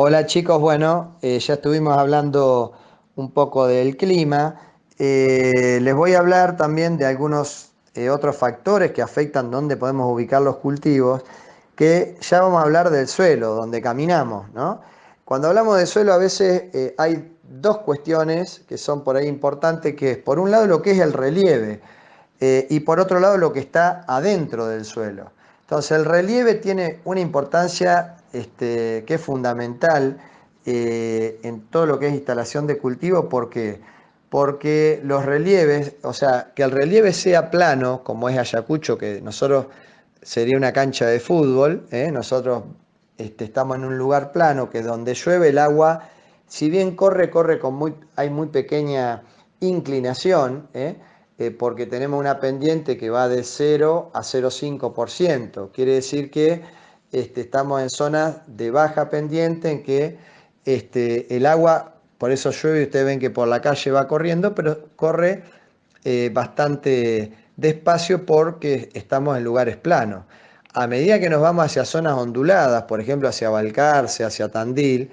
Hola chicos, bueno, ya estuvimos hablando un poco del clima. Les voy a hablar también de algunos otros factores que afectan dónde podemos ubicar los cultivos, que ya vamos a hablar del suelo, donde caminamos, ¿no? Cuando hablamos de suelo a veces hay dos cuestiones que son por ahí importantes, que es por un lado lo que es el relieve y por otro lado lo que está adentro del suelo. Entonces el relieve tiene una importancia que es fundamental en todo lo que es instalación de cultivo. ¿Por qué? Porque los relieves, o sea, que el relieve sea plano, como es Ayacucho, que nosotros sería una cancha de fútbol, nosotros estamos en un lugar plano, que donde llueve el agua, si bien corre con hay muy pequeña inclinación, porque tenemos una pendiente que va de 0 a 0,5%. Quiere decir que estamos en zonas de baja pendiente en que el agua, por eso llueve y ustedes ven que por la calle va corriendo, pero corre bastante despacio porque estamos en lugares planos. A medida que nos vamos hacia zonas onduladas, por ejemplo hacia Balcarce, hacia Tandil,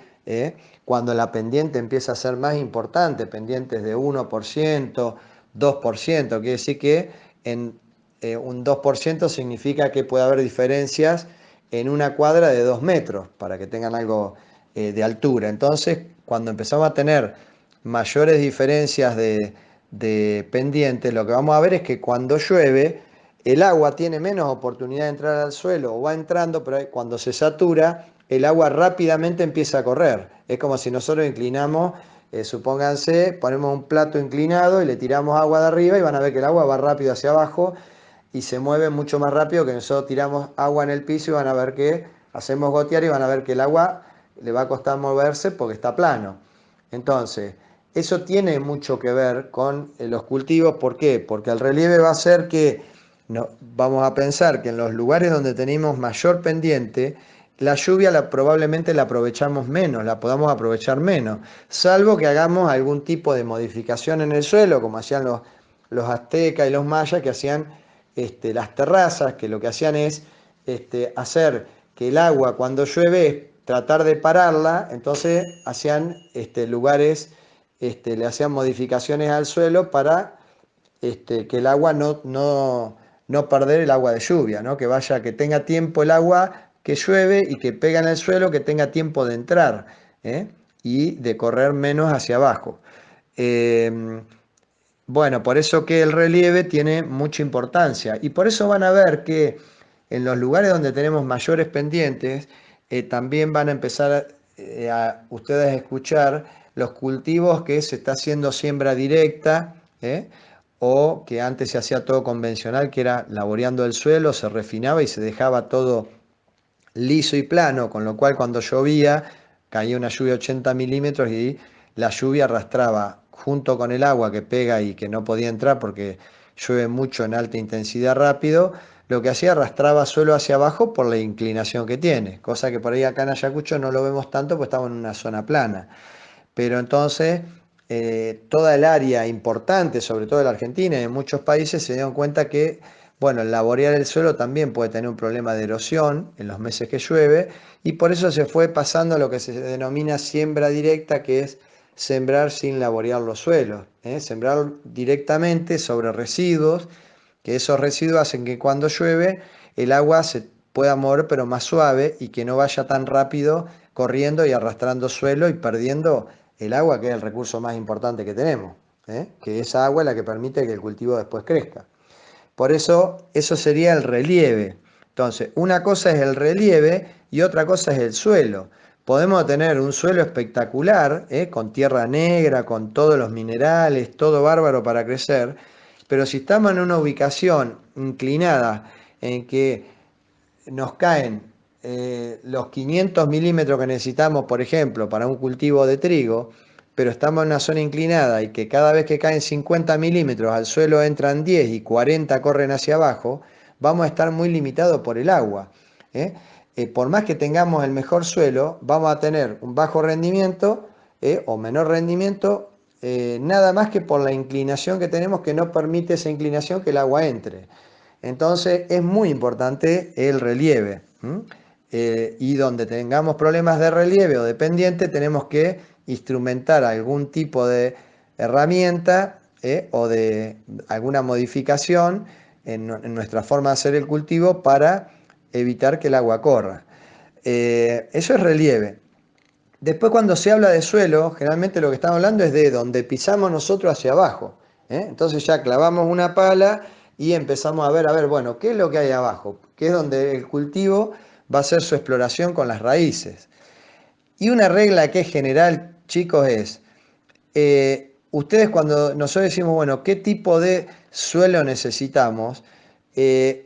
cuando la pendiente empieza a ser más importante, pendientes de 1%, 2%, quiere decir que en un 2% significa que puede haber diferencias en una cuadra de 2 metros, para que tengan algo de altura. Entonces, cuando empezamos a tener mayores diferencias de pendientes, lo que vamos a ver es que cuando llueve, el agua tiene menos oportunidad de entrar al suelo o va entrando, pero cuando se satura, el agua rápidamente empieza a correr. Es como si nosotros inclinamos, supónganse, ponemos un plato inclinado y le tiramos agua de arriba y van a ver que el agua va rápido hacia abajo y se mueve mucho más rápido que nosotros tiramos agua en el piso y van a ver que hacemos gotear y van a ver que el agua le va a costar moverse porque está plano. Entonces, eso tiene mucho que ver con los cultivos. ¿Por qué? Porque el relieve va a hacer que vamos a pensar que en los lugares donde tenemos mayor pendiente, la lluvia probablemente la aprovechamos menos, la podamos aprovechar menos, salvo que hagamos algún tipo de modificación en el suelo, como hacían los aztecas y los mayas, que hacían las terrazas, que lo que hacían es hacer que el agua cuando llueve, tratar de pararla. Entonces hacían lugares, le hacían modificaciones al suelo para que el agua no perder el agua de lluvia, ¿no? Que vaya, que tenga tiempo el agua que llueve y que pega en el suelo, que tenga tiempo de entrar, ¿eh? Y de correr menos hacia abajo. Eh, bueno, por eso que el relieve tiene mucha importancia y por eso van a ver que en los lugares donde tenemos mayores pendientes, también van a empezar a ustedes a escuchar los cultivos que se está haciendo siembra directa, o que antes se hacía todo convencional, que era laboreando el suelo, se refinaba y se dejaba todo liso y plano, con lo cual cuando llovía, caía una lluvia de 80 milímetros y la lluvia arrastraba junto con el agua que pega y que no podía entrar porque llueve mucho en alta intensidad rápido. Lo que hacía, arrastraba suelo hacia abajo por la inclinación que tiene, cosa que por ahí acá en Ayacucho no lo vemos tanto porque estamos en una zona plana. Pero entonces toda el área importante, sobre todo en la Argentina y en muchos países, se dieron cuenta que, bueno, el laborear el suelo también puede tener un problema de erosión en los meses que llueve, y por eso se fue pasando a lo que se denomina siembra directa, que es sembrar sin laborear los suelos, sembrar directamente sobre residuos, que esos residuos hacen que cuando llueve el agua se pueda mover pero más suave y que no vaya tan rápido corriendo y arrastrando suelo y perdiendo el agua, que es el recurso más importante que tenemos, que esa agua es la que permite que el cultivo después crezca. Por eso, eso sería el relieve. Entonces, una cosa es el relieve y otra cosa es el suelo. Podemos tener un suelo espectacular, con tierra negra, con todos los minerales, todo bárbaro para crecer, pero si estamos en una ubicación inclinada en que nos caen los 500 milímetros que necesitamos, por ejemplo, para un cultivo de trigo, pero estamos en una zona inclinada y que cada vez que caen 50 milímetros al suelo entran 10 y 40 corren hacia abajo, vamos a estar muy limitados por el agua. ¿eh? Por más que tengamos el mejor suelo, vamos a tener un bajo rendimiento o menor rendimiento, nada más que por la inclinación que tenemos, que no permite esa inclinación que el agua entre. Entonces es muy importante el relieve. y donde tengamos problemas de relieve o de pendiente, tenemos que instrumentar algún tipo de herramienta o de alguna modificación en nuestra forma de hacer el cultivo para evitar que el agua corra. Eso es relieve. Después cuando se habla de suelo, generalmente lo que estamos hablando es de donde pisamos nosotros hacia abajo. Entonces ya clavamos una pala y empezamos a ver, bueno, ¿qué es lo que hay abajo? ¿Qué es donde el cultivo va a hacer su exploración con las raíces? Y una regla que es general, chicos, es, ustedes cuando nosotros decimos, bueno, ¿qué tipo de suelo necesitamos?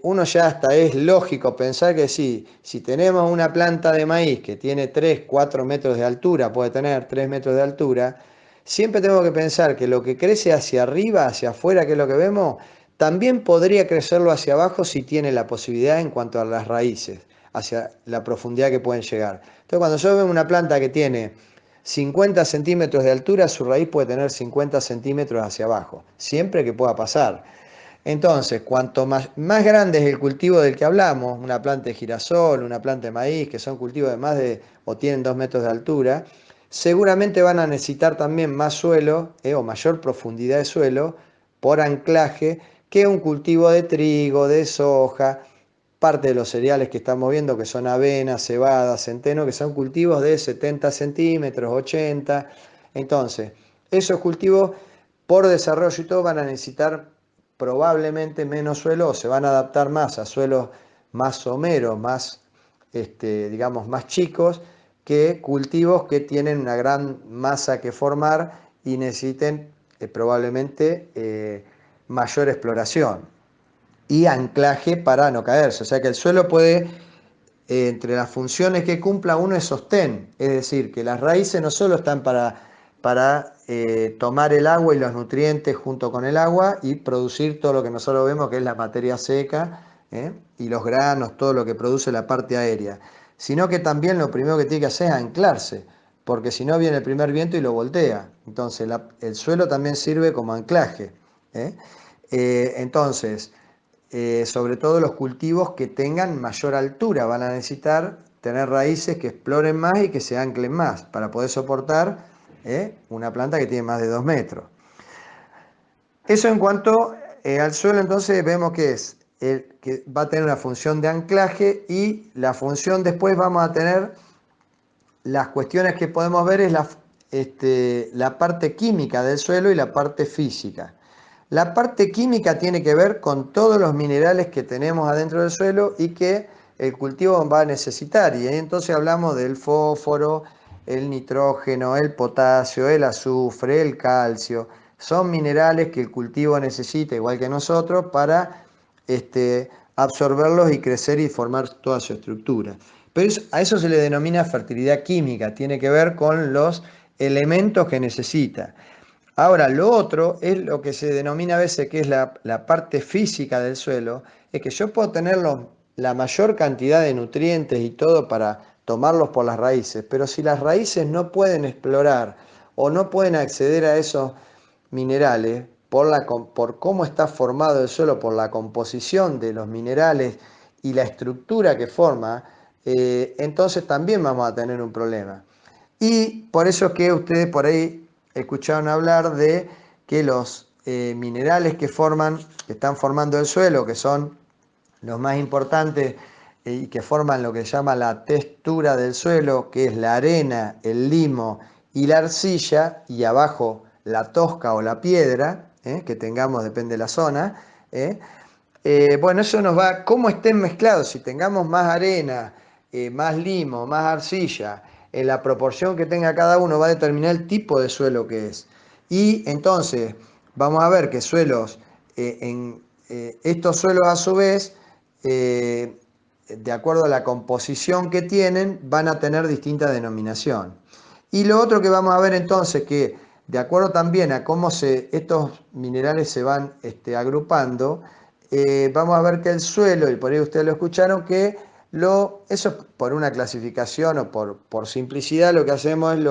Uno ya hasta es lógico pensar que sí, si tenemos una planta de maíz que tiene 3, 4 metros de altura, puede tener 3 metros de altura, siempre tengo que pensar que lo que crece hacia arriba, hacia afuera, que es lo que vemos, también podría crecerlo hacia abajo si tiene la posibilidad en cuanto a las raíces, hacia la profundidad que pueden llegar. Entonces, cuando yo veo una planta que tiene 50 centímetros de altura, su raíz puede tener 50 centímetros hacia abajo, siempre que pueda pasar. Entonces, cuanto más grande es el cultivo del que hablamos, una planta de girasol, una planta de maíz, que son cultivos de más de o tienen 2 metros de altura, seguramente van a necesitar también más suelo o mayor profundidad de suelo por anclaje que un cultivo de trigo, de soja, parte de los cereales que estamos viendo, que son avena, cebada, centeno, que son cultivos de 70 centímetros, 80. Entonces, esos cultivos, por desarrollo y todo, van a necesitar probablemente menos suelo o se van a adaptar más a suelos más someros, más, digamos, más chicos, que cultivos que tienen una gran masa que formar y necesiten probablemente mayor exploración y anclaje para no caerse. O sea que el suelo puede, entre las funciones que cumpla, uno es sostén, es decir, que las raíces no solo están para tomar el agua y los nutrientes junto con el agua y producir todo lo que nosotros vemos que es la materia seca y los granos, todo lo que produce la parte aérea, sino que también lo primero que tiene que hacer es anclarse, porque si no viene el primer viento y lo voltea. Entonces el suelo también sirve como anclaje. ¿eh? Entonces, sobre todo los cultivos que tengan mayor altura van a necesitar tener raíces que exploren más y que se anclen más para poder soportar una planta que tiene más de 2 metros. Eso en cuanto al suelo, entonces vemos que es que va a tener una función de anclaje y la función después vamos a tener las cuestiones que podemos ver es la parte química del suelo y la parte física. La parte química tiene que ver con todos los minerales que tenemos adentro del suelo y que el cultivo va a necesitar. Y ahí entonces hablamos del fósforo, el nitrógeno, el potasio, el azufre, el calcio. Son minerales que el cultivo necesita, igual que nosotros, para absorberlos y crecer y formar toda su estructura. Pero a eso se le denomina fertilidad química, tiene que ver con los elementos que necesita. Ahora, lo otro es lo que se denomina a veces que es la parte física del suelo, es que yo puedo tener la mayor cantidad de nutrientes y todo para tomarlos por las raíces, pero si las raíces no pueden explorar o no pueden acceder a esos minerales por cómo está formado el suelo, por la composición de los minerales y la estructura que forma, entonces también vamos a tener un problema. Y por eso es que ustedes por ahí escucharon hablar de que los minerales que están formando el suelo, que son los más importantes y que forman lo que se llama la textura del suelo, que es la arena, el limo y la arcilla, y abajo la tosca o la piedra, que tengamos, depende de la zona. Bueno, eso nos va, cómo estén mezclados, si tengamos más arena, más limo, más arcilla, en la proporción que tenga cada uno va a determinar el tipo de suelo que es. Y entonces vamos a ver que estos suelos a su vez, de acuerdo a la composición que tienen, van a tener distinta denominación. Y lo otro que vamos a ver entonces que de acuerdo también a cómo estos minerales se van agrupando, vamos a ver que el suelo, y por ahí ustedes lo escucharon, que eso por una clasificación o por simplicidad lo que hacemos es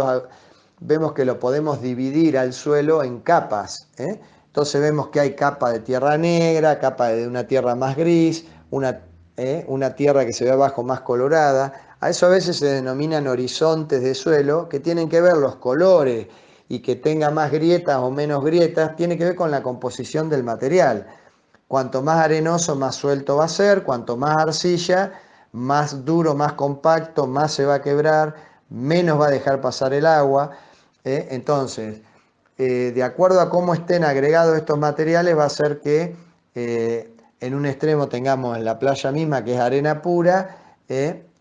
vemos que lo podemos dividir al suelo en capas. Entonces vemos que hay capa de tierra negra, capa de una tierra más gris, una tierra que se ve abajo más colorada. A eso a veces se denominan horizontes de suelo, que tienen que ver los colores y que tenga más grietas o menos grietas, tiene que ver con la composición del material. Cuanto más arenoso, más suelto va a ser, cuanto más arcilla, más duro, más compacto, más se va a quebrar, menos va a dejar pasar el agua. Entonces, de acuerdo a cómo estén agregados estos materiales, va a ser que en un extremo tengamos en la playa misma, que es arena pura,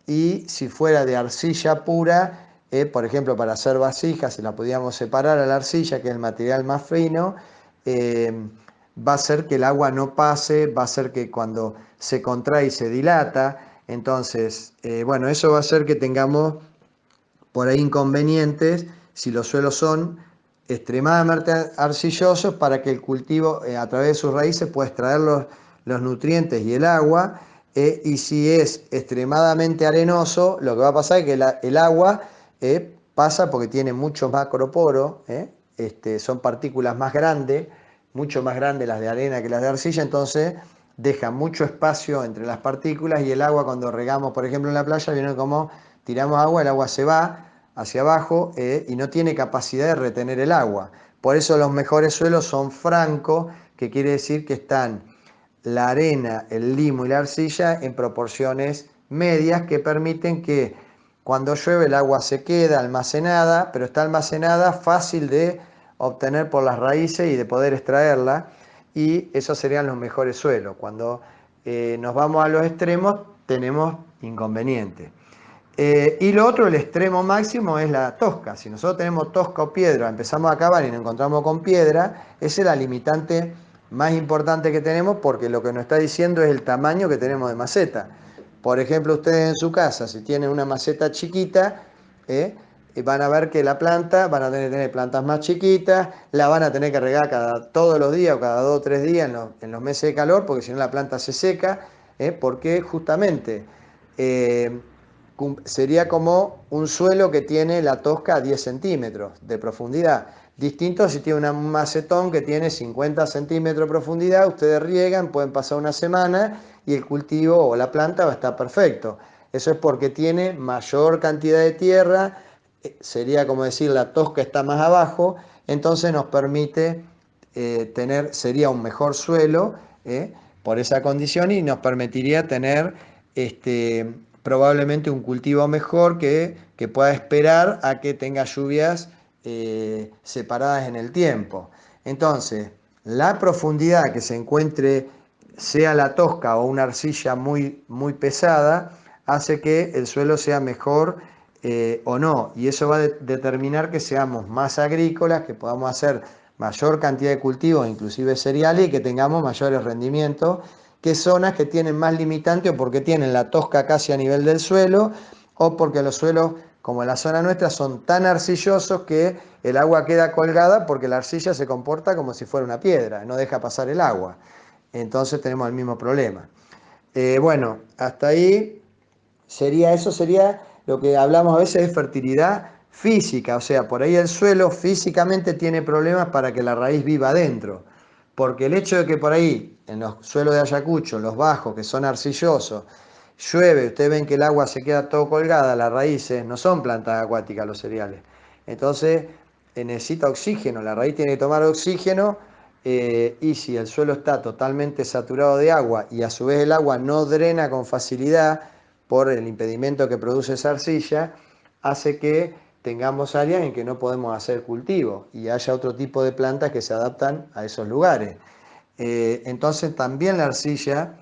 y si fuera de arcilla pura, por ejemplo, para hacer vasijas, si la pudiéramos separar a la arcilla, que es el material más fino, va a ser que el agua no pase, va a ser que cuando se contrae se dilata. Entonces, bueno, eso va a hacer que tengamos por ahí inconvenientes si los suelos son extremadamente arcillosos para que el cultivo a través de sus raíces pueda extraer los nutrientes y el agua. Y si es extremadamente arenoso, lo que va a pasar es que el agua pasa porque tiene muchos macroporos, son partículas más grandes, mucho más grandes las de arena que las de arcilla, entonces deja mucho espacio entre las partículas y el agua cuando regamos, por ejemplo, en la playa, viene como tiramos agua, el agua se va hacia abajo y no tiene capacidad de retener el agua. Por eso los mejores suelos son francos, que quiere decir que están la arena, el limo y la arcilla en proporciones medias que permiten que cuando llueve el agua se queda almacenada, pero está almacenada fácil de obtener por las raíces y de poder extraerla, y esos serían los mejores suelos. Cuando nos vamos a los extremos tenemos inconvenientes. Y lo otro, el extremo máximo, es la tosca. Si nosotros tenemos tosca o piedra, empezamos a cavar y nos encontramos con piedra, esa es la limitante más importante que tenemos, porque lo que nos está diciendo es el tamaño que tenemos de maceta. Por ejemplo, ustedes en su casa, si tienen una maceta chiquita, van a ver que la planta, van a tener plantas más chiquitas, la van a tener que regar todos los días o cada 2 o 3 días en los meses de calor, porque si no la planta se seca, porque justamente sería como un suelo que tiene la tosca a 10 centímetros de profundidad. Distinto si tiene un macetón que tiene 50 centímetros de profundidad, ustedes riegan, pueden pasar una semana y el cultivo o la planta va a estar perfecto. Eso es porque tiene mayor cantidad de tierra, sería como decir la tosca está más abajo, entonces nos permite sería un mejor suelo por esa condición y nos permitiría tener probablemente un cultivo mejor que pueda esperar a que tenga lluvias separadas en el tiempo. Entonces, la profundidad que se encuentre, sea la tosca o una arcilla muy, muy pesada, hace que el suelo sea mejor o no. Y eso va a determinar que seamos más agrícolas, que podamos hacer mayor cantidad de cultivos, inclusive cereales, y que tengamos mayores rendimientos que zonas que tienen más limitantes o porque tienen la tosca casi a nivel del suelo o porque los suelos, como en la zona nuestra, son tan arcillosos que el agua queda colgada porque la arcilla se comporta como si fuera una piedra, no deja pasar el agua. Entonces tenemos el mismo problema. Bueno, hasta ahí sería lo que hablamos a veces de fertilidad física, o sea, por ahí el suelo físicamente tiene problemas para que la raíz viva adentro, porque el hecho de que por ahí, en los suelos de Ayacucho, los bajos, que son arcillosos, llueve, ustedes ven que el agua se queda todo colgada, las raíces no son plantas acuáticas los cereales, entonces necesita oxígeno, la raíz tiene que tomar oxígeno, y si el suelo está totalmente saturado de agua y a su vez el agua no drena con facilidad, por el impedimento que produce esa arcilla, hace que tengamos áreas en que no podemos hacer cultivo y haya otro tipo de plantas que se adaptan a esos lugares. Entonces también la arcilla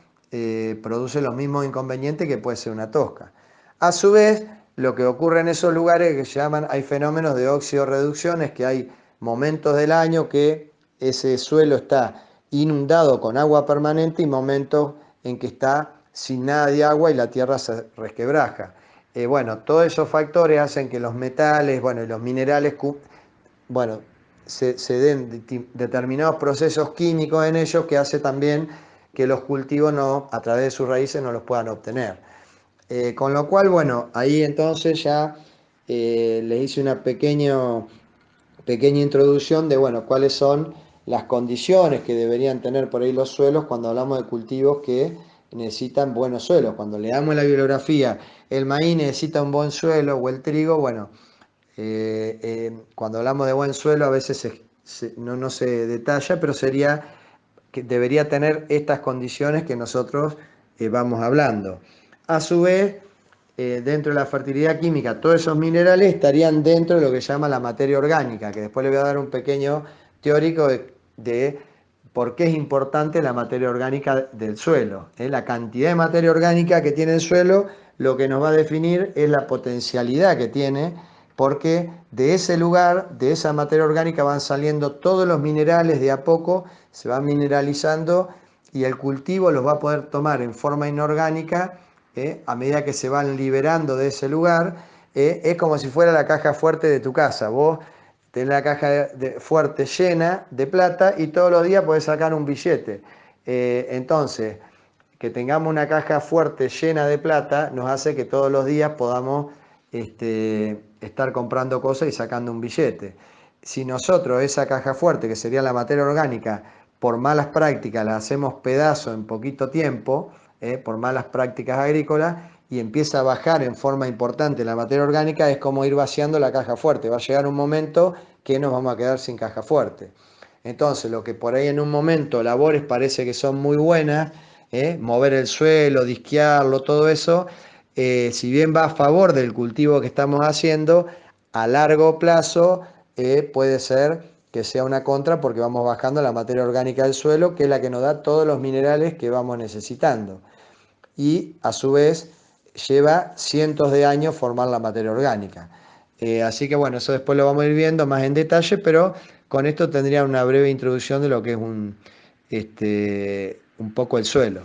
produce los mismos inconvenientes que puede ser una tosca. A su vez, lo que ocurre en esos lugares que se llaman, hay fenómenos de óxido-reducción, es que hay momentos del año que ese suelo está inundado con agua permanente y momentos en que está sin nada de agua y la tierra se resquebraja. Bueno, todos esos factores hacen que los metales, bueno, y los minerales, bueno, se den determinados procesos químicos en ellos que hace también que los cultivos no, a través de sus raíces no los puedan obtener. Con lo cual, bueno, ahí entonces ya les hice una pequeña introducción de, bueno, cuáles son las condiciones que deberían tener por ahí los suelos cuando hablamos de cultivos que necesitan buenos suelos. Cuando le damos la bibliografía, el maíz necesita un buen suelo o el trigo, bueno, cuando hablamos de buen suelo a veces no se detalla, pero sería que debería tener estas condiciones que nosotros vamos hablando. A su vez, dentro de la fertilidad química, todos esos minerales estarían dentro de lo que se llama la materia orgánica, que después le voy a dar un pequeño teórico de por qué es importante la materia orgánica del suelo. La cantidad de materia orgánica que tiene el suelo lo que nos va a definir es la potencialidad que tiene, porque de ese lugar, de esa materia orgánica van saliendo todos los minerales de a poco, se van mineralizando y el cultivo los va a poder tomar en forma inorgánica a medida que se van liberando de ese lugar. Es como si fuera la caja fuerte de tu casa. Vos tenés la caja fuerte llena de plata y todos los días podés sacar un billete. Entonces, que tengamos una caja fuerte llena de plata nos hace que todos los días podamos estar comprando cosas y sacando un billete. Si nosotros esa caja fuerte, que sería la materia orgánica, por malas prácticas la hacemos pedazo en poquito tiempo, por malas prácticas agrícolas, y empieza a bajar en forma importante la materia orgánica, es como ir vaciando la caja fuerte. Va a llegar un momento que nos vamos a quedar sin caja fuerte. Entonces, lo que por ahí en un momento labores parece que son muy buenas, mover el suelo, disquearlo, todo eso, si bien va a favor del cultivo que estamos haciendo, a largo plazo puede ser que sea una contra porque vamos bajando la materia orgánica del suelo, que es la que nos da todos los minerales que vamos necesitando. Y a su vez lleva cientos de años formar la materia orgánica. Así que bueno, eso después lo vamos a ir viendo más en detalle, pero con esto tendría una breve introducción de lo que es un poco el suelo.